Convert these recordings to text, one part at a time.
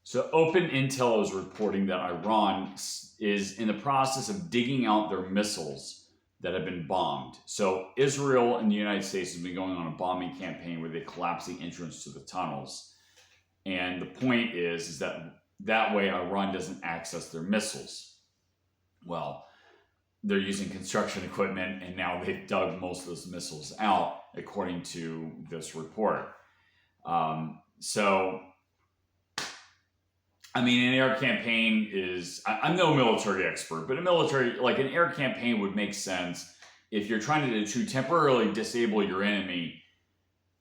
So, Open Intel is reporting that Iran is in the process of digging out their missiles that have been bombed. So, Israel and the United States have been going on a bombing campaign where they collapse the entrance to the tunnels. And the point is that way Iran doesn't access their missiles. Well, they're using construction equipment, and now they've dug most of those missiles out, according to this report. So, I mean, an air campaign is, I'm no military expert, but an air campaign would make sense if you're trying to temporarily disable your enemy,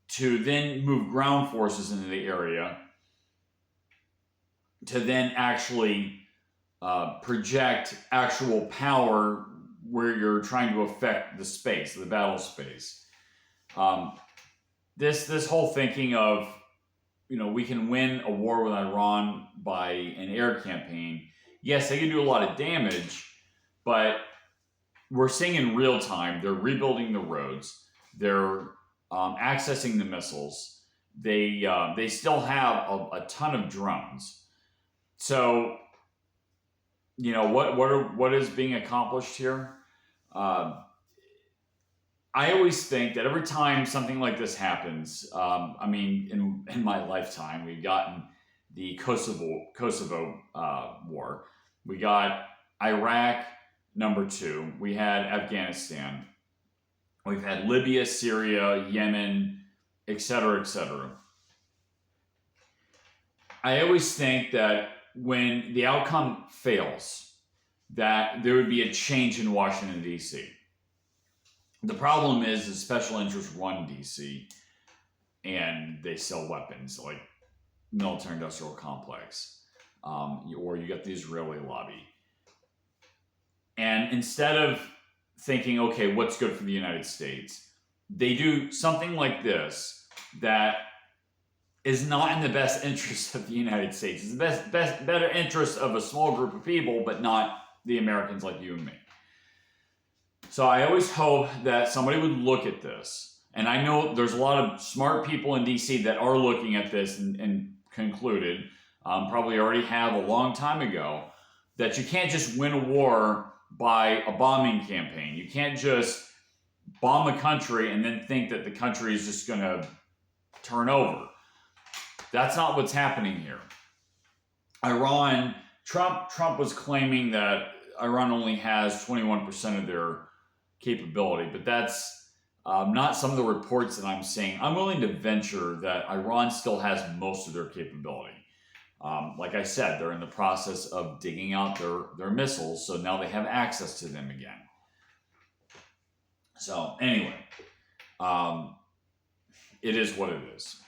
to then move ground forces into the area, to then actually project actual power where you're trying to affect the space, the battle space. This whole thinking of, we can win a war with Iran by an air campaign. Yes, they can do a lot of damage, but we're seeing in real time they're rebuilding the roads, they're accessing the missiles. They still have a ton of drones. So, what is being accomplished here? I always think that every time something like this happens, in my lifetime, we've gotten the Kosovo war. We got Iraq, #2. We had Afghanistan. We've had Libya, Syria, Yemen, etc., etc. I always think that when the outcome fails, that there would be a change in Washington, D.C. The problem is the special interests run DC, and they sell weapons like military industrial complex, or you got the Israeli lobby. And instead of thinking, okay, what's good for the United States, they do something like this that is not in the best interest of the United States. It's the better interest of a small group of people, but not the Americans like you and me. So I always hope that somebody would look at this. And I know there's a lot of smart people in DC that are looking at this and concluded, probably already have a long time ago, that you can't just win a war by a bombing campaign. You can't just bomb a country and then think that the country is just going to turn over. That's not what's happening here. Trump was claiming that Iran only has 21% of their capability, but that's not some of the reports that I'm seeing. I'm willing to venture that Iran still has most of their capability. Like I said, they're in the process of digging out their missiles, so now they have access to them again. So anyway, it is what it is.